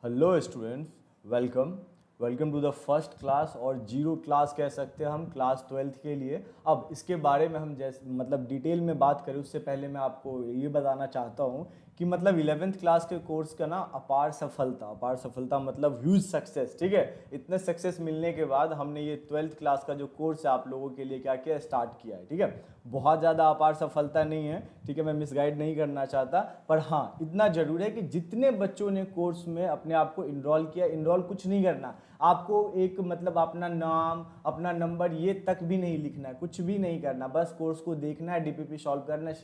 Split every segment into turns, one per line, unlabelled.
Hello students, welcome welcome to the first class और zero class कह सकते हैं हम क्लास 12th के लिए। अब इसके बारे में हम जैसे मतलब डिटेल में बात करें उससे पहले मैं आपको ये बताना चाहता हूँ कि मतलब 11th क्लास के कोर्स का ना अपार सफलता मतलब ह्यूज सक्सेस। ठीक है, इतने सक्सेस मिलने के बाद हमने ये 12th क्लास का जो कोर्स है आप लोगों के लिए क्या किया, स्टार्ट किया है। ठीक है, बहुत ज़्यादा अपार सफलता नहीं है, ठीक है, मैं मिसगाइड नहीं करना चाहता, पर हाँ इतना जरूर है कि जितने बच्चों ने कोर्स में अपने आप को इनरोल किया, इनरोल कुछ नहीं करना आपको, एक मतलब अपना नाम अपना नंबर ये तक भी नहीं लिखना है, कुछ भी नहीं करना, बस कोर्स को देखना है, डीपीपी सॉल्व करना है,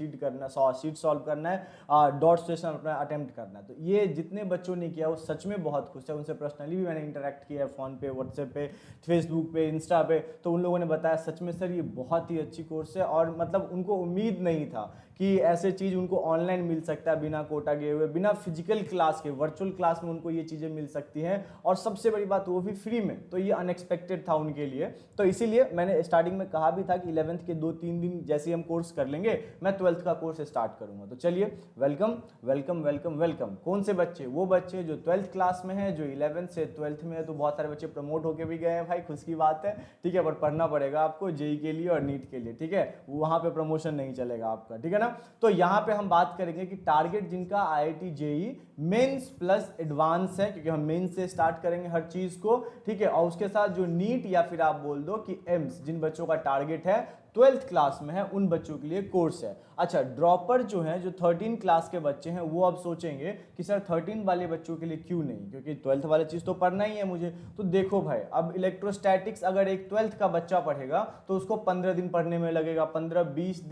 शीट सॉल्व करना है, डॉट सेशन अपना अटेम्प्ट करना है। तो ये जितने बच्चों ने किया वो सच में बहुत खुश है, उनसे पर्सनली भी मैंने इंटरेक्ट किया है, फ़ोन पे, व्हाट्सएप पे, फेसबुक पे, इंस्टा पे, तो उन लोगों ने बताया सच में सर ये बहुत ही अच्छी कोर्स है और मतलब उनको उम्मीद नहीं था कि ऐसे चीज़ उनको ऑनलाइन मिल सकता है, बिना कोटा गए हुए, बिना फिजिकल क्लास के, वर्चुअल क्लास में उनको ये चीज़ें मिल सकती हैं और सबसे बड़ी बात वो भी फ्री में। तो ये अनएक्सपेक्टेड था उनके लिए, तो इसीलिए मैंने स्टार्टिंग में कहा भी था कि 11th के 2-3 दिन जैसे हम कोर्स कर लेंगे मैं 12th का कोर्स स्टार्ट करूंगा। तो चलिए, वेलकम वेलकम वेलकम वेलकम। कौन से बच्चे? वो बच्चे जो 12th क्लास में हैं, जो 11th से 12th में है। तो बहुत सारे बच्चे प्रमोट होके भी गए हैं भाई, खुश की बात है। ठीक है, पर पढ़ना पड़ेगा आपको जेई के लिए और नीट के लिए। ठीक है, वहां पे प्रमोशन नहीं चलेगा आपका, ठीक है ना। तो यहाँ पे हम बात करेंगे कि टारगेट जिनका IIT JEE mains plus advance है, क्योंकि हम मेंस से स्टार्ट करेंगे हर चीज को। ठीक है, और उसके साथ जो नीट या फिर आप बोल दो कि एम्स, जिन बच्चों का टारगेट है 12th क्लास में है, उन बच्चों के लिए कोर्स है। अच्छा, ड्रॉपर जो हैं, जो 13 क्लास के बच्चे हैं, वो अब सोचेंगे कि सर 13 वाले बच्चों के लिए क्यों नहीं, क्योंकि 12th वाले चीज़ तो पढ़ना ही है मुझे। तो देखो भाई, अब इलेक्ट्रोस्टैटिक्स अगर एक 12th का बच्चा पढ़ेगा तो उसको 15 दिन पढ़ने में लगेगा, 15-20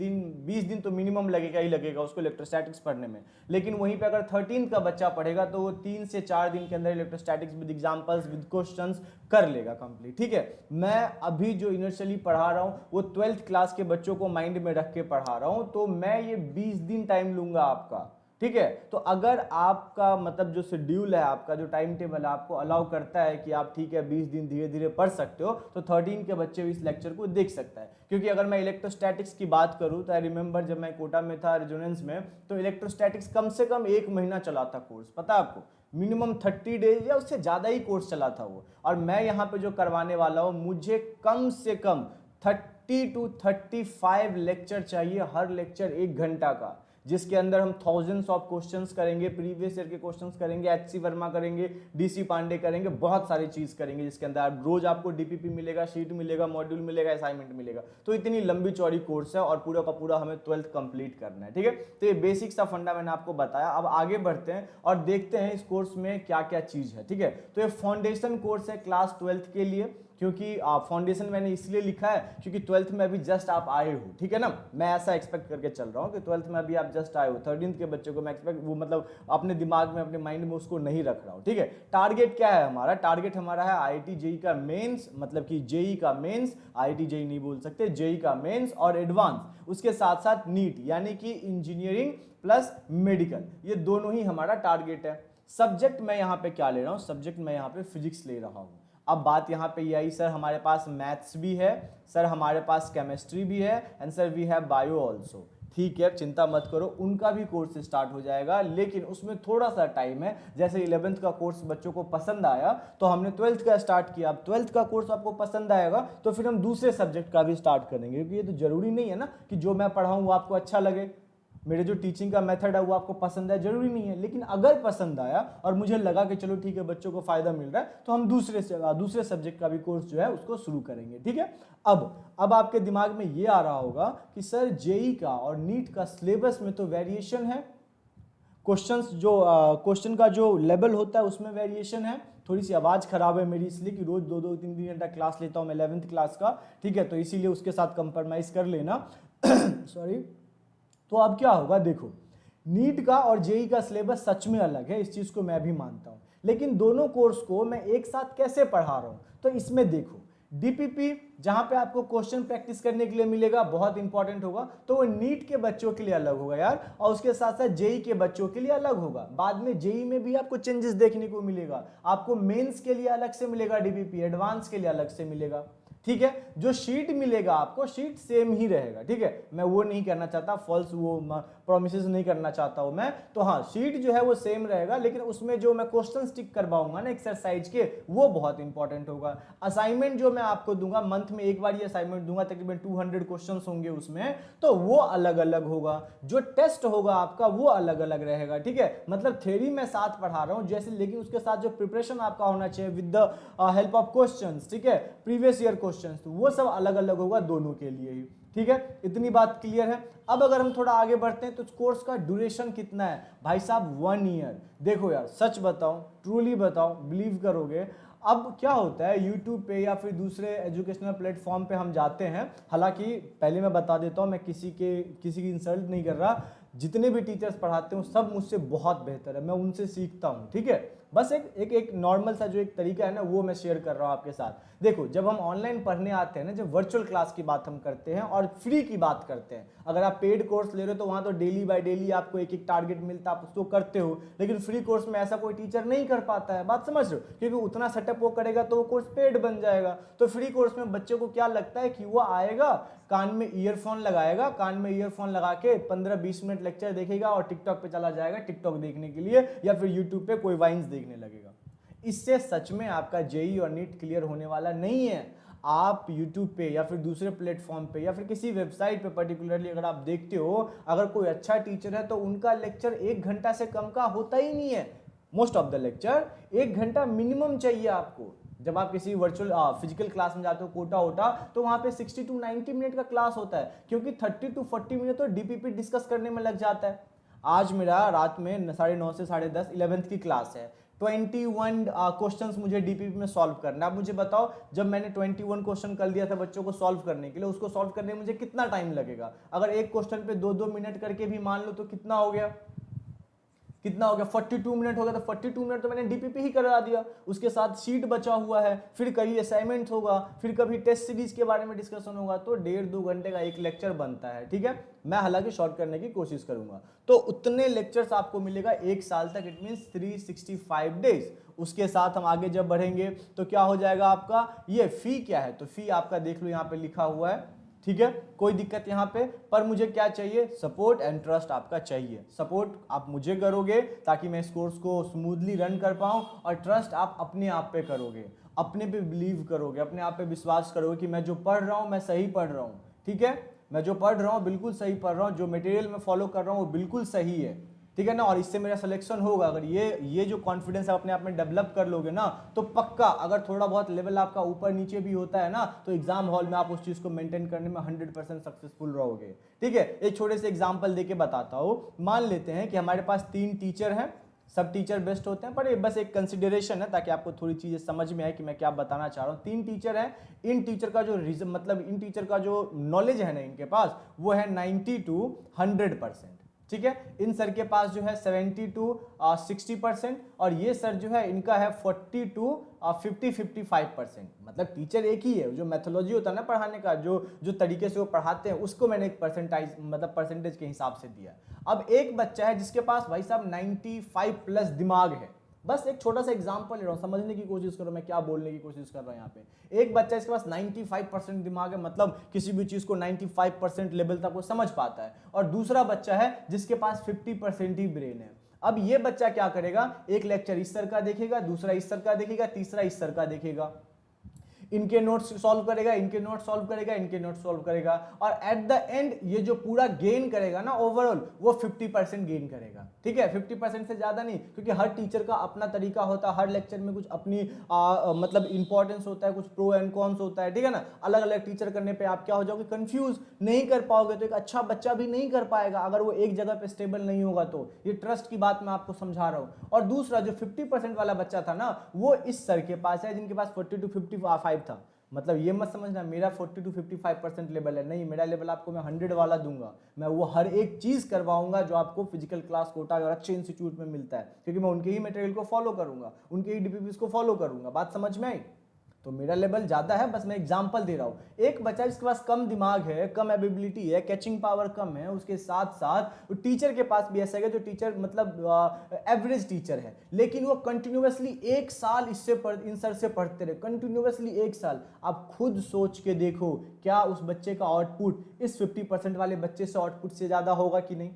दिन तो मिनिमम लगेगा ही लगेगा उसको इलेक्ट्रोस्टैटिक्स पढ़ने में। लेकिन वहीं पर अगर 13 का बच्चा पढ़ेगा तो वो 3 से 4 दिन के अंदर electrostatics with examples with questions कर लेगा कंप्लीट। ठीक है, मैं अभी जो इनिशियली पढ़ा रहा हूं वो 12th क्लास के बच्चों को माइंड में रख के पढ़ा रहा हूं, तो मैं ये 20 दिन टाइम लूंगा आपका। ठीक है, तो अगर आपका मतलब जो शेड्यूल है, आपका जो टाइम टेबल है, आपको अलाउ करता है कि आप ठीक है 20 दिन धीरे धीरे पढ़ सकते हो, तो 13 के बच्चे भी इस लेक्चर को देख सकता है। क्योंकि अगर मैं इलेक्ट्रोस्टैटिक्स की बात करूं तो आई रिमेंबर जब मैं कोटा में था रेजोनेंस में, तो इलेक्ट्रोस्टैटिक्स कम से कम 1 महीना चला था कोर्स, पता है आपको, मिनिमम 30 डेज या उससे ज़्यादा ही कोर्स चला था वो। और मैं यहाँ पे जो करवाने वाला हूँ, मुझे कम से कम 30 to 35 लेक्चर चाहिए, हर लेक्चर 1 घंटा का, जिसके अंदर हम थाउजेंड्स ऑफ क्वेश्चंस करेंगे, प्रीवियस ईयर के क्वेश्चंस करेंगे, एचसी वर्मा करेंगे, डीसी पांडे करेंगे, बहुत सारी चीज करेंगे, जिसके अंदर रोज आपको डीपीपी मिलेगा, शीट मिलेगा, मॉड्यूल मिलेगा, असाइनमेंट मिलेगा। तो इतनी लंबी चौड़ी कोर्स है और पूरा का पूरा हमें 12th कंप्लीट करना है। ठीक है, तो ये बेसिक सा फंडा मैंने आपको बताया। अब आगे बढ़ते हैं और देखते हैं इस कोर्स में क्या क्या चीज है। ठीक है, तो ये फाउंडेशन कोर्स है क्लास 12th के लिए, क्योंकि फाउंडेशन मैंने इसलिए लिखा है क्योंकि 12th में अभी जस्ट आप आए हो। ठीक है ना, मैं ऐसा एक्सपेक्ट करके चल रहा हूँ कि 12th में अभी आप जस्ट आए हो, 13th के बच्चों को मैं एक्सपेक्ट वो मतलब अपने दिमाग में, अपने माइंड में उसको नहीं रख रहा हूँ। ठीक है, टारगेट क्या है हमारा? टारगेट हमारा है आईआईटी जेई का मेंस, मतलब कि जेई का मेंस, आईआईटी जेई नहीं बोल सकते, जेई का मेंस और एडवांस, उसके साथ साथ नीट, यानी कि इंजीनियरिंग प्लस मेडिकल, ये दोनों ही हमारा टारगेट है। सब्जेक्ट मैं यहाँ पे क्या ले रहा हूँ? सब्जेक्ट मैं यहाँ पे फिजिक्स ले रहा हूँ। अब बात यहाँ पे ये आई, सर हमारे पास मैथ्स भी है, सर हमारे पास केमिस्ट्री भी है, and sir we have bio also. ठीक है, चिंता मत करो, उनका भी कोर्स स्टार्ट हो जाएगा, लेकिन उसमें थोड़ा सा टाइम है। जैसे 11th का कोर्स बच्चों को पसंद आया तो हमने 12th का स्टार्ट किया। अब 12th का कोर्स आपको पसंद आएगा तो फिर हम दूसरे सब्जेक्ट का भी स्टार्ट करेंगे, क्योंकि ये तो जरूरी नहीं है ना कि जो मैं पढ़ाऊँ वो आपको अच्छा लगे, मेरे जो टीचिंग का मेथड है वो आपको पसंद है, जरूरी नहीं है। लेकिन अगर पसंद आया और मुझे लगा कि चलो ठीक है बच्चों को फायदा मिल रहा है, तो हम दूसरे सब्जेक्ट का भी कोर्स जो है उसको शुरू करेंगे। ठीक है, अब आपके दिमाग में ये आ रहा होगा कि सर जेई का और नीट का सिलेबस में तो वेरिएशन है, क्वेश्चन का जो लेवल होता है उसमें वेरिएशन है। थोड़ी सी आवाज़ खराब है मेरी इसलिए कि रोज 2-2, 3-3 घंटा क्लास लेता हूँ मैं 11th क्लास का। ठीक है, तो इसीलिए उसके साथ कंप्रोमाइज़ कर लेना सॉरी। तो अब क्या होगा, देखो, नीट का और जेई का सिलेबस सच में अलग है, इस चीज को मैं भी मानता हूं, लेकिन दोनों कोर्स को मैं एक साथ कैसे पढ़ा रहा हूं? तो इसमें देखो, डीपीपी जहां पे आपको क्वेश्चन प्रैक्टिस करने के लिए मिलेगा, बहुत इंपॉर्टेंट होगा, तो वो नीट के बच्चों के लिए अलग होगा यार, और उसके साथ साथ जेई के बच्चों के लिए अलग होगा। बाद में जेई में भी आपको चेंजेस देखने को मिलेगा, आपको मेंस के लिए अलग से मिलेगा डीपीपी, एडवांस के लिए अलग से मिलेगा। ठीक है। जो शीट मिलेगा आपको, शीट सेम ही रहेगा, ठीक है। मैं वो नहीं करना चाहता, फॉल्स वो प्रोमिसेस नहीं करना चाहता हूं मैं, तो हाँ शीट जो है वो सेम रहेगा, लेकिन उसमें जो मैं क्वेश्चन टिक करवाऊंगा ना एक्सरसाइज के, वो बहुत इंपॉर्टेंट होगा। असाइनमेंट जो मैं आपको दूंगा, मंथ में एक बार ये असाइनमेंट दूंगा, तकरीबन 200 क्वेश्चन होंगे उसमें, तो वो अलग अलग होगा। जो टेस्ट होगा आपका वो अलग अलग रहेगा, ठीक है। मतलब थ्योरी मैं साथ पढ़ा रहा हूं जैसे, लेकिन उसके साथ जो प्रिपरेशन आपका होना चाहिए with the help of questions, ठीक है, प्रीवियस ईयर क्वेश्चंस, तो वो सब अलग अलग होगा दोनों के लिए ही, ठीक है। इतनी बात क्लियर है। अब अगर हम थोड़ा आगे बढ़ते हैं तो कोर्स का ड्यूरेशन कितना है भाई साहब, 1 ईयर। देखो यार सच बताऊं, ट्रूली बताऊं, बिलीव करोगे, अब क्या होता है यूट्यूब पे या फिर दूसरे एजुकेशनल प्लेटफॉर्म पे हम जाते हैं, हालांकि पहले मैं बता देता हूं, मैं किसी की इंसल्ट नहीं कर रहा, जितने भी टीचर्स पढ़ाते हैं सब मुझसे बहुत बेहतर है, मैं उनसे सीखता हूं, ठीक है। बस एक नॉर्मल सा जो एक तरीका है ना, वो मैं शेयर कर रहा हूं आपके साथ। देखो जब हम ऑनलाइन पढ़ने आते हैं ना, जब वर्चुअल क्लास की बात हम करते हैं और फ्री की बात करते हैं, अगर आप पेड कोर्स ले रहे हो तो वहां तो डेली बाय डेली आपको एक एक टारगेट मिलता है, आप उसको करते हो, लेकिन फ्री कोर्स में ऐसा कोई टीचर नहीं कर पाता है, बात समझ रहे हो, क्योंकि उतना सेटअप वो करेगा तो वो कोर्स पेड बन जाएगा। तो फ्री कोर्स में बच्चे को क्या लगता है कि वो आएगा, कान में ईयरफोन लगाएगा, कान में ईयरफोन लगा के 15-20 मिनट लेक्चर देखेगा और टिकटॉक पे चला जाएगा टिकटॉक देखने के लिए, या फिर यूट्यूब पे कोई वाइन्स देखने लगेगा। इससे सच में आपका जेई और नीट क्लियर होने वाला नहीं है। आप YouTube पे या फिर दूसरे प्लेटफॉर्म पे या फिर किसी वेबसाइट पे पर्टिकुलरली अगर आप देखते हो, अगर कोई अच्छा टीचर है तो उनका लेक्चर 1 घंटा से कम का होता ही नहीं है। मोस्ट ऑफ द लेक्चर 1 घंटा मिनिमम चाहिए आपको। जब आप किसी वर्चुअल फिजिकल क्लास में जाते हो कोटा होटा, तो वहां पे 60 to 90 मिनट का क्लास होता है, क्योंकि 30 to 40 मिनट तो डीपीपी डिस्कस करने में लग जाता है। आज मेरा रात में 9:30 से 10:30 11th की क्लास है, 21 क्वेश्चंस मुझे डीपीपी में सॉल्व करना है। अब मुझे बताओ, जब मैंने 21 क्वेश्चन कर दिया था बच्चों को सॉल्व करने के लिए, उसको सॉल्व करने में मुझे कितना टाइम लगेगा? अगर एक क्वेश्चन पे 2-2 मिनट करके भी मान लो तो कितना हो गया, 42 मिनट हो गया। तो 42 मिनट तो मैंने डीपीपी ही करा दिया, उसके साथ शीट बचा हुआ है, फिर कभी असाइनमेंट होगा, फिर कभी टेस्ट सीरीज के बारे में डिस्कशन होगा, तो 1.5-2 घंटे का एक लेक्चर बनता है, ठीक है। मैं हालांकि शॉर्ट करने की कोशिश करूंगा, तो उतने लेक्चर्स आपको मिलेगा 1 साल तक, इट मींस 365 डेज। उसके साथ हम आगे जब बढ़ेंगे तो क्या हो जाएगा आपका, ये फी क्या है, तो फी आपका देख लो यहाँ पे लिखा हुआ है, ठीक है, कोई दिक्कत यहाँ पे। पर मुझे क्या चाहिए, सपोर्ट एंड ट्रस्ट आपका चाहिए। सपोर्ट आप मुझे करोगे ताकि मैं इस कोर्स को स्मूथली रन कर पाऊं, और ट्रस्ट आप अपने आप पे करोगे, अपने पे बिलीव करोगे, अपने आप पे विश्वास करोगे कि मैं जो पढ़ रहा हूं मैं सही पढ़ रहा हूं, ठीक है, मैं जो पढ़ रहा हूं बिल्कुल सही पढ़ रहा हूं, जो मटेरियल मैं फॉलो कर रहा हूं वो बिल्कुल सही है, ठीक है ना, और इससे मेरा सिलेक्शन होगा। अगर ये जो कॉन्फिडेंस आप अपने आप में डेवलप कर लोगे ना, तो पक्का, अगर थोड़ा बहुत लेवल आपका ऊपर नीचे भी होता है ना, तो एग्जाम हॉल में आप उस चीज को मेंटेन करने में 100% सक्सेसफुल रहोगे, ठीक है। एक छोटे से एग्जांपल देके बताता हूँ। मान लेते हैं कि हमारे पास 3 टीचर हैं, सब टीचर बेस्ट होते हैं, पर ये बस एक कंसिडरेशन है ताकि आपको थोड़ी चीजें समझ में आए कि मैं क्या बताना चाह रहा हूँ। 3 टीचर हैं, इन टीचर का जो रीजन, मतलब इन टीचर का जो नॉलेज है ना इनके पास, वो है 90 to 100%, ठीक है। इन सर के पास जो है 70 to 60%, और ये सर जो है इनका है 40 to 50-55%। मतलब टीचर एक ही है, जो मेथोलॉजी होता है ना पढ़ाने का, जो तरीके से वो पढ़ाते हैं, उसको मैंने एक परसेंटाइज मतलब परसेंटेज के हिसाब से दिया। अब एक बच्चा है जिसके पास भाई साहब 95 प्लस दिमाग है, बस एक छोटा सा एग्जांपल ले रहा हूं, समझने की कोशिश करो मैं क्या बोलने की कोशिश कर रहा हूं। यहाँ पे एक बच्चा इसके पास 95% दिमाग है, मतलब किसी भी चीज को 95% लेवल तक वो समझ पाता है, और दूसरा बच्चा है जिसके पास 50% ही ब्रेन है। अब ये बच्चा क्या करेगा, एक लेक्चर इस सर का देखेगा, दूसरा इस सर का देखेगा, तीसरा इस सर का देखेगा, इनके नोट्स सॉल्व करेगा, इनके नोट्स सॉल्व करेगा, इनके नोट्स सॉल्व करेगा, और एट द एंड ये जो पूरा गेन करेगा ना ओवरऑल, वो 50% गेन करेगा, ठीक है। 50% से ज्यादा नहीं, क्योंकि हर टीचर का अपना तरीका होता है, हर लेक्चर में कुछ अपनी मतलब इंपॉर्टेंस होता है, कुछ प्रो एंड कॉन्स होता है, ठीक है ना। अलग अलग टीचर करने पे आप क्या हो जाओगे, कंफ्यूज नहीं कर पाओगे, तो एक अच्छा बच्चा भी नहीं कर पाएगा अगर वो एक जगह पे स्टेबल नहीं होगा। तो ये ट्रस्ट की बात मैं आपको समझा रहा हूं। और दूसरा जो 50% वाला बच्चा था ना, वो इस सर के पास है जिनके पास 40 to 55 था। मतलब ये मत समझना मेरा 40 to 55% लेवल है, नहीं, मेरा लेवल आपको मैं 100 वाला दूंगा। मैं वो हर एक चीज करवाऊंगा जो आपको फिजिकल क्लास कोटा और अच्छे इंस्टीट्यूट में मिलता है, क्योंकि मैं उनके ही मटेरियल को फॉलो करूंगा, उनके ही डीपीपीस को फॉलो करूंगा। बात समझ में आई? तो मेरा लेवल ज़्यादा है, बस मैं एग्जांपल दे रहा हूँ। एक बच्चा जिसके पास कम दिमाग है, कम एबिलिटी है, कैचिंग पावर कम है, उसके साथ साथ टीचर के पास भी ऐसा है जो टीचर मतलब एवरेज टीचर है, लेकिन वो कंटिन्यूअसली 1 साल इन सर से पढ़ते रहे, कंटिन्यूअसली 1 साल। आप खुद सोच के देखो, क्या उस बच्चे का आउटपुट इस 50% वाले बच्चे से आउटपुट से ज़्यादा होगा कि नहीं?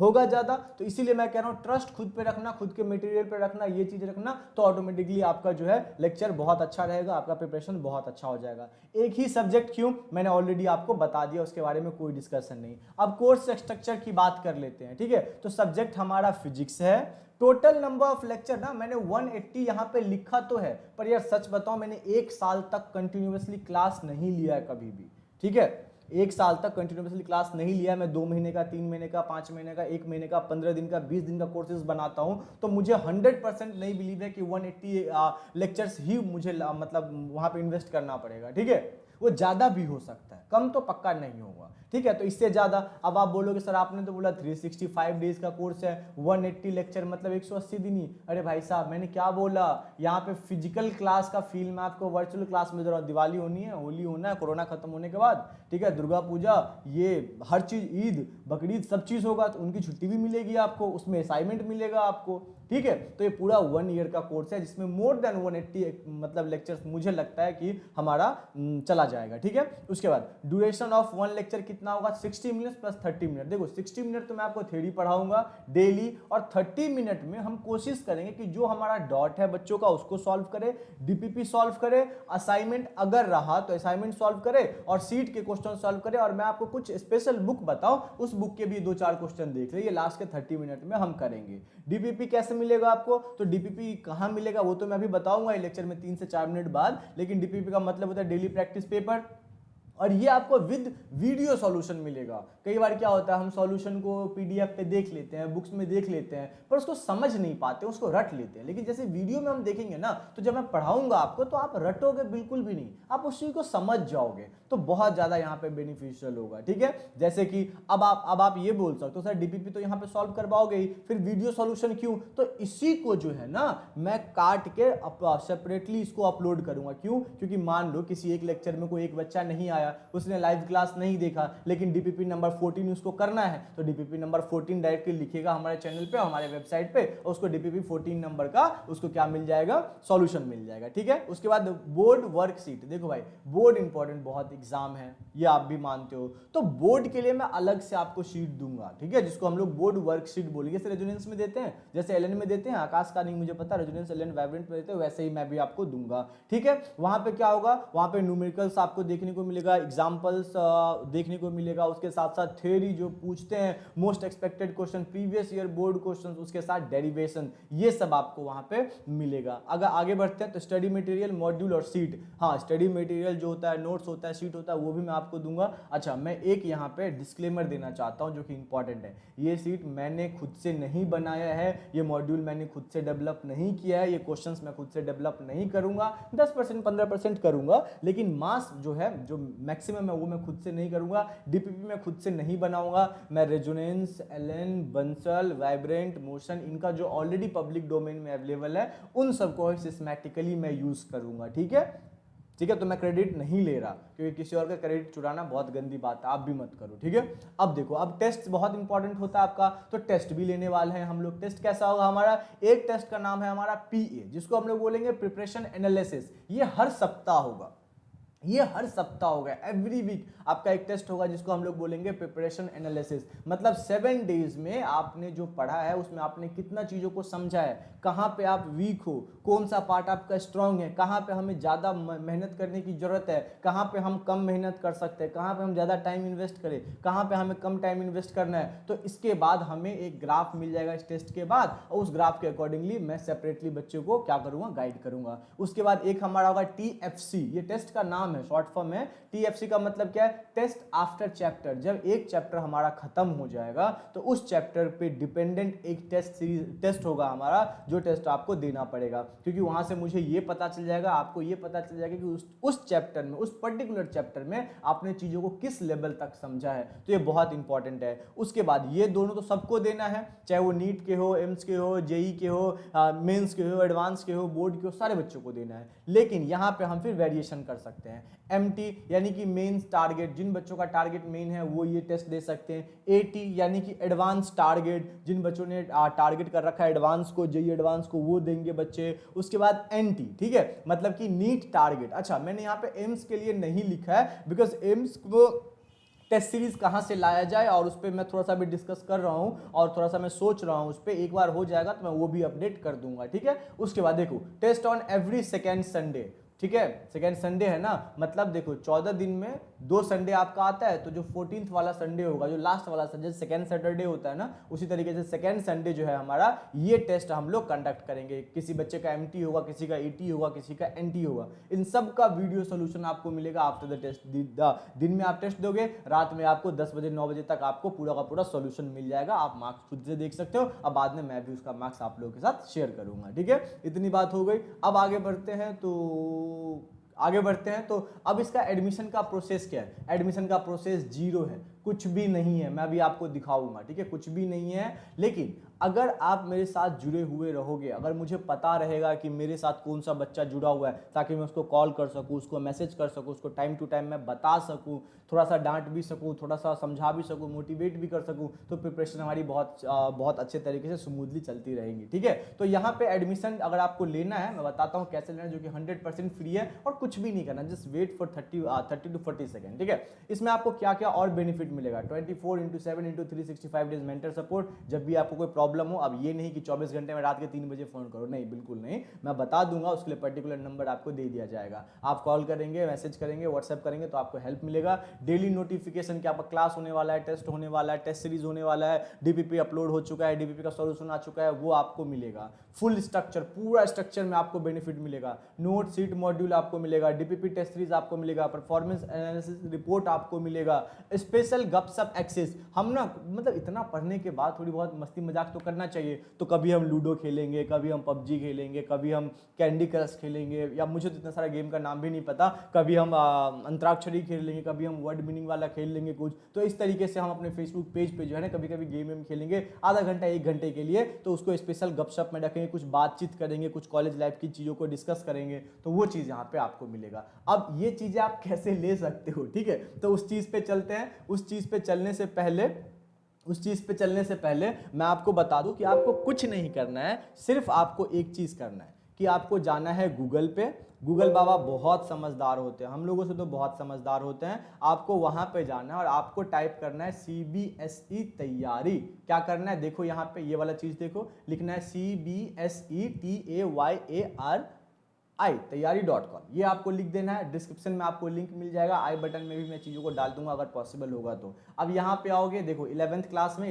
होगा ज़्यादा। तो इसीलिए मैं कह रहा हूँ ट्रस्ट खुद पे रखना, खुद के मटेरियल पे रखना, ये चीज़ रखना, तो ऑटोमेटिकली आपका जो है लेक्चर बहुत अच्छा रहेगा, आपका प्रिपरेशन बहुत अच्छा हो जाएगा। एक ही सब्जेक्ट क्यों, मैंने ऑलरेडी आपको बता दिया, उसके बारे में कोई डिस्कशन नहीं। अब कोर्स स्ट्रक्चर की बात कर लेते हैं, ठीक है। तो सब्जेक्ट हमारा फिजिक्स है। टोटल नंबर ऑफ लेक्चर ना मैंने 180 यहाँ पे लिखा तो है, पर यार सच बताओ मैंने 1 साल तक कंटिन्यूअसली क्लास नहीं लिया है कभी भी, ठीक है। 1 साल तक कंटिन्यूअसली क्लास नहीं लिया। मैं 2 महीने का, 3 महीने का, 5 महीने का, 1 महीने का, 15 दिन का, 20 दिन का कोर्सेज बनाता हूं, तो मुझे 100% नहीं बिलीव है कि 180 लेक्चर्स ही मुझे मतलब वहां पे इन्वेस्ट करना पड़ेगा, ठीक है। वो ज़्यादा भी हो सकता है, कम तो पक्का नहीं होगा, ठीक है। तो इससे ज़्यादा अब आप बोलोगे सर आपने तो बोला 365 डेज का कोर्स है, 180 लेक्चर मतलब 180 दिन ही। अरे भाई साहब मैंने क्या बोला, यहाँ पे फिजिकल क्लास का फील मैं आपको वर्चुअल क्लास में दे रहा हूँ। दिवाली होनी है, होली होना है, कोरोना खत्म होने के बाद, ठीक है, दुर्गा पूजा, ये हर चीज़, ईद बकरीद सब चीज़ होगा, तो उनकी छुट्टी भी मिलेगी आपको, उसमें असाइनमेंट मिलेगा आपको, ठीक है। तो ये पूरा 1 ईयर का कोर्स है जिसमें मोर देन 180 मतलब लेक्चर्स मुझे लगता है कि हमारा चला जाएगा, ठीक है। उसके बाद ड्यूरेशन ऑफ 1 लेक्चर कितना होगा, 60 मिनट प्लस 30 मिनट। देखो 60 मिनट तो मैं आपको थ्योरी पढ़ाऊंगा डेली, और 30 मिनट में हम कोशिश करेंगे कि जो हमारा डॉट है बच्चों का उसको सॉल्व करे, डीपीपी सॉल्व करे, असाइनमेंट अगर रहा तो असाइनमेंट सॉल्व करे, और सीट के क्वेश्चन सॉल्व करे। और मैं आपको कुछ स्पेशल बुक बताऊं, उस बुक के भी 2-4 क्वेश्चन देख ले, ये लास्ट के 30 मिनट में हम करेंगे। डीपीपी कैसे मिलेगा आपको, तो डीपीपी कहां मिलेगा वो तो मैं अभी बताऊंगा लेक्चर में 3 से 4 मिनट बाद, लेकिन डीपीपी का मतलब होता है डेली प्रैक्टिस पेपर, और ये आपको विद वीडियो सॉल्यूशन मिलेगा। कई बार क्या होता है हम सॉल्यूशन को पीडीएफ पे देख लेते हैं, बुक्स में देख लेते हैं, पर उसको समझ नहीं पाते, उसको रट लेते हैं। लेकिन जैसे वीडियो में हम देखेंगे ना, तो जब मैं पढ़ाऊंगा आपको तो आप रटोगे बिल्कुल भी नहीं, आप उस चीज को समझ जाओगे, तो बहुत ज्यादा यहाँ पे बेनिफिशियल होगा, ठीक है। जैसे कि अब आप ये बोल सकते हो सर डीपीपी तो यहाँ पे सॉल्व करवाओगे ही, फिर वीडियो सॉल्यूशन क्यों, तो इसी को जो है ना मैं काट के सेपरेटली इसको अपलोड करूंगा। क्यों, क्योंकि मान लो किसी एक लेक्चर में कोई एक बच्चा नहीं आया, उसने लाइव क्लास नहीं देखा, लेकिन डीपीपी नंबर 14 उसको करना है, तो डीपीपी नंबर 14 डायरेक्टली लिखेगा हमारे चैनल पे, हमारे वेबसाइट पे, और उसको डीपीपी 14 नंबर का उसको क्या मिल जाएगा, सॉल्यूशन मिल जाएगा, ठीक है। उसके बाद बोर्ड वर्कशीट, देखो भाई बोर्ड इंपॉर्टेंट बहुत एग्जाम है, ये आप भी मानते हो, तो बोर्ड के लिए मैं अलग से आपको शीट दूंगा, ठीक है, जिसको हम लोग बोर्ड वर्कशीट बोलेंगे। जैसे रेजोनेंस में देते हैं, जैसे एलएन में देते हैं, आकाश का नहीं मुझे पता, रेजोनेंस एलएन वाइब्रेंट में देते हैं, वैसे ही मैं भी आपको दूंगा, ठीक है। वहां पे क्या होगा, वहां पे न्यूमेरिकल्स आपको देखने को मिलेगा, एग्जांपल्स देखने को मिलेगा, उसके साथ साथ थ्योरी जो पूछते हैं, most expected question, previous year board question, उसके साथ डेरिवेशन, ये सब आपको वहां पे मिलेगा। अगर आगे बढ़ते हैं तो स्टडी मटेरियल, मॉड्यूल और सीट, हाँ स्टडी मटेरियल जो होता है, नोट्स होता है, सीट होता है, वो भी मैं आपको दूंगा। अच्छा मैं एक यहाँ पे डिस्क्लेमर देना चाहता हूँ जो कि इंपॉर्टेंट है, ये सीट मैंने खुद से नहीं बनाया है, ये मॉड्यूल मैंने खुद से डेवलप नहीं किया है, ये क्वेश्चंस मैं खुद से डेवलप नहीं करूंगा, 10% 15% करूंगा, लेकिन मास जो है, जो मैक्सिमम है वो मैं खुद से नहीं करूंगा। डीपीपी मैं खुद से नहीं बनाऊंगा, मैं Resonance, Allen, Bansal, Vibrant, Motion, इनका जो ऑलरेडी पब्लिक डोमेन में अवेलेबल है उन सबको सिस्टमैटिकली मैं यूज करूंगा, ठीक है, ठीक है। तो मैं क्रेडिट नहीं ले रहा, क्योंकि किसी और का क्रेडिट चुराना बहुत गंदी बात है, आप भी मत करो, ठीक है। अब देखो, अब टेस्ट बहुत इंपॉर्टेंट होता है आपका, तो टेस्ट भी लेने वाले हैं हम लोग। टेस्ट कैसा होगा हमारा, एक टेस्ट का नाम है हमारा पीए, जिसको हम लोग बोलेंगे प्रिपरेशन एनालिसिस। ये हर सप्ताह होगा, ये हर सप्ताह होगा, एवरी वीक आपका एक टेस्ट होगा जिसको हम लोग बोलेंगे प्रिपरेशन एनालिसिस। मतलब 7 डेज में आपने जो पढ़ा है उसमें आपने कितना चीज़ों को समझा है, कहाँ पे आप वीक हो, कौन सा पार्ट आपका स्ट्रांग है, कहाँ पे हमें ज़्यादा मेहनत करने की ज़रूरत है, कहाँ पे हम कम मेहनत कर सकते हैं, कहाँ पे हम ज़्यादा टाइम इन्वेस्ट करें, कहाँ पे हमें कम टाइम इन्वेस्ट करना है। तो इसके बाद हमें एक ग्राफ मिल जाएगा इस टेस्ट के बाद, और उस ग्राफ के अकॉर्डिंगली मैं सेपरेटली बच्चों को क्या करूँगा, गाइड करूँगा। उसके बाद एक हमारा होगा TFC, ये टेस्ट का नाम नाम है, शॉर्ट फॉर्म है। TFC का मतलब क्या है, टेस्ट आफ्टर चैप्टर। जब एक चैप्टर हमारा खत्म हो जाएगा तो उस चैप्टर पे डिपेंडेंट एक टेस्ट होगा हमारा, जो टेस्ट आपको देना पड़ेगा, क्योंकि वहां से मुझे ये पता चल जाएगा, आपको ये पता चल जाएगा कि उस चैप्टर में, उस पर्टिकुलर चैप्टर में आपने चीजों को किस लेवल तक समझा है। तो ये बहुत इंपॉर्टेंट है। उसके बाद ये दोनों तो सबको देना है, चाहे वो नीट के हो, एम्स के हो, जेई के हो, मेंस के हो, एडवांस के हो, बोर्ड के हो, सारे बच्चों को देना है। लेकिन यहाँ पे हम फिर वेरिएशन कर सकते हैं। MT यानी कि मेंस टारगेट, जिन बच्चों का टारगेट मेन है वो ये टेस्ट दे सकते हैं। AT यानी कि एडवांस टारगेट, जिन बच्चों ने टारगेट कर रखा है एडवांस को, जेई एडवांस को, वो देंगे बच्चे। उसके बाद NT, ठीक है, मतलब कि नीट टारगेट। अच्छा, मैंने यहाँ पे एम्स के लिए नहीं लिखा है, बिकॉज एम्स को टेस्ट सीरीज कहाँ से लाया जाए और उस पर मैं थोड़ा सा भी डिस्कस कर रहा हूँ और थोड़ा सा मैं सोच रहा हूँ उस पर। एक बार हो जाएगा तो मैं वो भी अपडेट कर दूंगा, ठीक है। उसके बाद देखो, test on every second Sunday, ठीक है, सेकेंड संडे है ना, मतलब देखो 14 दिन में 2 संडे आपका आता है, तो जो 14th वाला संडे होगा, जो लास्ट वाला संडे, सेकेंड सैटरडे होता है ना, उसी तरीके से सेकेंड संडे जो है हमारा, ये टेस्ट हम लोग कंडक्ट करेंगे। किसी बच्चे का MT होगा, किसी का AT होगा, किसी का NT होगा। इन सब का वीडियो सोल्यूशन आपको मिलेगा आफ्टर द टेस्ट। दिन में आप टेस्ट दोगे, रात में आपको 10 बजे 9 बजे तक आपको पूरा का पूरा सोल्यूशन मिल जाएगा। आप मार्क्स खुद से देख सकते हो। अब बाद में मैं भी उसका मार्क्स आप लोगों के साथ शेयर करूंगा, ठीक है। इतनी बात हो गई। अब आगे बढ़ते हैं तो अब इसका एडमिशन का प्रोसेस क्या है। एडमिशन का प्रोसेस 0 है, कुछ भी नहीं है। मैं अभी आपको दिखाऊंगा, ठीक है, कुछ भी नहीं है। लेकिन अगर आप मेरे साथ जुड़े हुए रहोगे, अगर मुझे पता रहेगा कि मेरे साथ कौन सा बच्चा जुड़ा हुआ है, ताकि मैं उसको कॉल कर सकूं, उसको मैसेज कर सकूं, उसको टाइम टू टाइम मैं बता सकूं, थोड़ा सा डांट भी सकूं, थोड़ा सा समझा भी सकूं, मोटिवेट भी कर सकूं, तो प्रिपरेशन हमारी बहुत अच्छे तरीके से स्मूथली चलती रहेंगी, ठीक है। तो यहाँ पे एडमिशन अगर आपको लेना है, मैं बताता हूँ कैसे लेना है, जो कि 100% फ्री है और कुछ भी नहीं करना, just wait for 30 to 40 second, ठीक है। इसमें आपको क्या क्या और बेनिफिट मिलेगा, 24/7/365 डेज मेंटर सपोर्ट। जब भी आपको कोई प्रॉब्लम हो, अब ये नहीं कि 24 घंटे में रात के 3 बजे फोन करो, नहीं, बिल्कुल नहीं, मैं बता दूंगा, उसके लिए पर्टिकुलर नंबर आपको दे दिया जाएगा। आप कॉल करेंगे, मैसेज करेंगे, व्हाट्सएप करेंगे, तो आपको हेल्प मिलेगा। डेली नोटिफिकेशन कि आपका क्लास होने वाला है, टेस्ट होने वाला है, टेस्ट सीरीज होने वाला है, DPP अपलोड हो चुका है, DPP का सॉल्यूशन आ चुका है, वो आपको मिलेगा। फुल स्ट्रक्चर, पूरा स्ट्रक्चर में आपको बेनिफिट मिलेगा। नोट सीट मॉड्यूल आपको मिलेगा, DPP टेस्ट सीरीज आपको मिलेगा, परफॉर्मेंस एनालिसिस रिपोर्ट आपको मिलेगा, स्पेशल गपशप एक्सेस। हम ना मतलब इतना पढ़ने के बाद थोड़ी बहुत मस्ती मजाक तो करना चाहिए, तो कभी हम लूडो खेलेंगे, कभी हम PUBG खेलेंगे, कभी हम कैंडी क्रश खेलेंगे, या मुझे तो इतना सारा गेम का नाम भी नहीं पता, कभी हम अंतराक्षरी खेल लेंगे, कभी हम वर्ड मीनिंग वाला खेल लेंगे कुछ। तो इस तरीके से हम अपने फेसबुक पेज पे जो है ना कभी कभी गेम खेलेंगे आधा घंटा 1 घंटे के लिए, तो उसको स्पेशल गपशप में रखेंगे, कुछ बातचीत करेंगे, कुछ कॉलेज लाइफ की चीज़ों को डिस्कस करेंगे, तो वो चीज़ यहाँ पे आपको मिलेगा। अब ये चीज़ें आप कैसे ले सकते हो, ठीक है, तो उस चीज़ पे चलते हैं। उस चीज़ पे चलने से पहले मैं आपको बता दूं कि आपको कुछ नहीं करना है, सिर्फ आपको एक चीज़ करना है कि आपको जाना है गूगल पे। गूगल बाबा बहुत समझदार होते हैं, हम लोगों से तो बहुत समझदार होते हैं। आपको वहां पे जाना है और आपको टाइप करना है CBSE तैयारी। क्या करना है, देखो यहाँ पे ये वाला चीज़ देखो, लिखना है CBSE तैयारी.com, ये आपको लिख देना है। डिस्क्रिप्शन में आपको लिंक मिल जाएगा, आई बटन में भी मैं चीज़ों को डाल दूंगा अगर पॉसिबल होगा तो। अब यहाँ पे आओगे, देखो 11th क्लास में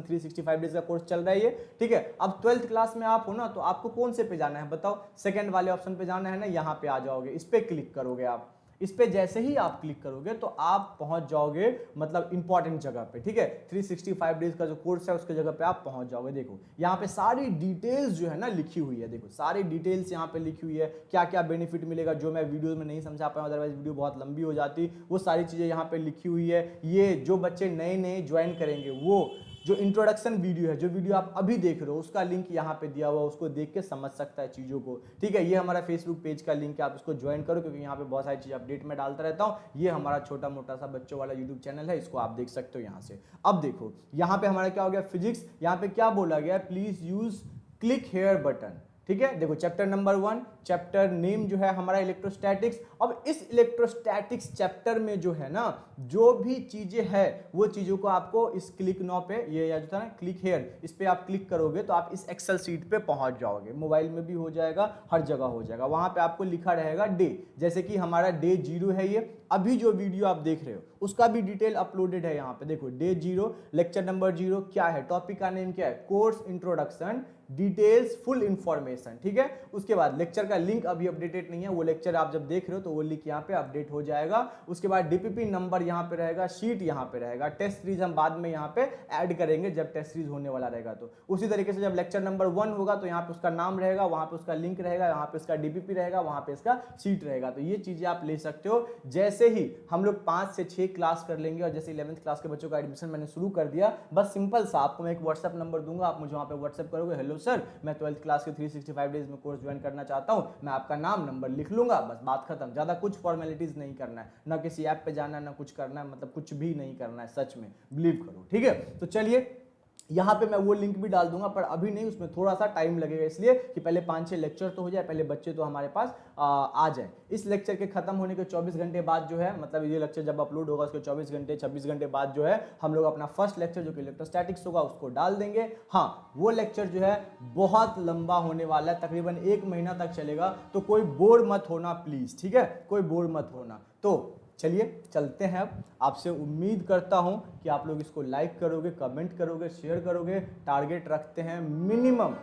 365 डेज का कोर्स चल रहा है ये, ठीक है। अब 12th क्लास में आप हो ना, तो आपको कौन से पे जाना है बताओ, सेकंड वाले ऑप्शन पे जाना है ना, यहाँ पे आ जाओगे, इस पे क्लिक करोगे आप। इस पे जैसे ही आप क्लिक करोगे तो आप पहुंच जाओगे मतलब इंपॉर्टेंट जगह पे, ठीक है। 365 डेज का जो कोर्स है उसके जगह पे आप पहुंच जाओगे। देखो यहाँ पे सारी डिटेल्स जो है ना लिखी हुई है, देखो सारी डिटेल्स यहाँ पे लिखी हुई है, क्या क्या बेनिफिट मिलेगा, जो मैं वीडियो में नहीं समझा पाया, अदरवाइज वीडियो बहुत लंबी हो जाती, वो सारी चीजें यहाँ पे लिखी हुई है। ये जो बच्चे नए नए ज्वाइन करेंगे, वो जो इंट्रोडक्शन वीडियो है, जो वीडियो आप अभी देख रहे हो, उसका लिंक यहाँ पे दिया हुआ है, उसको देख के समझ सकता है चीज़ों को, ठीक है। ये हमारा फेसबुक पेज का लिंक है, आप इसको ज्वाइन करो, क्योंकि यहाँ पे बहुत सारी चीज़ अपडेट में डालता रहता हूँ। ये हमारा छोटा मोटा सा बच्चों वाला यूट्यूब चैनल है, इसको आप देख सकते हो यहाँ से। अब देखो यहाँ पे हमारा क्या हो गया, फिजिक्स। यहाँ पे क्या बोला गया, please use click here button, ठीक है। देखो चैप्टर नंबर 1, चैप्टर नेम जो है हमारा इलेक्ट्रोस्टैटिक्स। अब इस इलेक्ट्रोस्टैटिक्स चैप्टर में जो है ना, जो भी चीजें है वो चीजों को आपको इस क्लिक नाउ पे, ये या जो था ना क्लिक हेयर, इस पे आप क्लिक करोगे तो आप इस एक्सेल सीट पे पहुंच जाओगे। मोबाइल में भी हो जाएगा, हर जगह हो जाएगा। वहां पे आपको लिखा रहेगा डे, जैसे कि हमारा डे 0 है ये। अभी जो वीडियो आप देख रहे हो उसका भी डिटेल अपलोडेड है यहाँ पे, देखो डे 0, लेक्चर नंबर 0 क्या है, टॉपिक का नेम क्या है, course introduction details, full information, ठीक है। उसके बाद लेक्चर का लिंक अभी अपडेटेड नहीं है, वो लेक्चर आप जब देख रहे हो तो वो लिंक यहाँ पे अपडेट हो जाएगा। उसके बाद डीपीपी नंबर यहाँ पे रहेगा, शीट यहाँ पे रहेगा, टेस्ट सीरीज हम बाद में यहाँ पे ऐड करेंगे जब टेस्ट सीरीज होने वाला रहेगा। तो उसी तरीके से जब लेक्चर नंबर 1 होगा तो यहाँ पे उसका नाम रहेगा, वहां पे उसका लिंक रहेगा, यहाँ पे उसका डीपीपी रहेगा, वहां पे इसका शीट रहेगा। तो ये चीजें आप ले सकते हो। जैसे ही हम लोग 5 से 6 क्लास कर लेंगे और जैसे 11th क्लास के बच्चों का एडमिशन मैंने शुरू कर दिया, बस सिंपल सा आपको मैं एक व्हाट्सएप नंबर दूंगा, आप मुझे वहां पे व्हाट्सएप करोगे, हेलो सर मैं 12th क्लास के 365 डेज में कोर्स ज्वाइन करना चाहता हूं, मैं आपका नाम नंबर लिख लूंगा, बस बात खत्म। ज्यादा कुछ फॉर्मेलिटीज नहीं करना है, ना किसी ऐप पे जाना है, ना कुछ करना है, मतलब कुछ भी नहीं करना है, सच में बिलीव करो, ठीक है। तो चलिए यहाँ पे मैं वो लिंक भी डाल दूंगा, पर अभी नहीं, उसमें थोड़ा सा टाइम लगेगा, इसलिए कि पहले 5-6 लेक्चर तो हो जाए, पहले बच्चे तो हमारे पास आ जाए। इस लेक्चर के खत्म होने के 24 घंटे बाद जो है, मतलब ये लेक्चर जब अपलोड होगा उसके 24 घंटे 26 घंटे बाद जो है हम लोग अपना फर्स्ट लेक्चर जो कि इलेक्ट्रोस्टैटिक्स होगा उसको डाल देंगे। हाँ, वो लेक्चर जो है बहुत लंबा होने वाला है, तकरीबन 1 महीना तक चलेगा, तो कोई बोर मत होना प्लीज, ठीक है, कोई बोर मत होना। तो चलिए चलते हैं। अब आपसे उम्मीद करता हूं कि आप लोग इसको लाइक करोगे, कमेंट करोगे, शेयर करोगे। टारगेट रखते हैं मिनिमम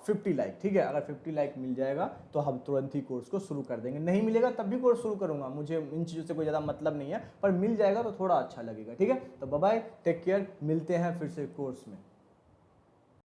50 लाइक, ठीक है। अगर 50 लाइक मिल जाएगा तो हम तुरंत ही कोर्स को शुरू कर देंगे, नहीं मिलेगा तब भी कोर्स शुरू करूंगा, मुझे इन चीज़ों से कोई ज़्यादा मतलब नहीं है, पर मिल जाएगा तो थोड़ा अच्छा लगेगा, ठीक है। तो बाय बाय, टेक केयर, मिलते हैं फिर से कोर्स में।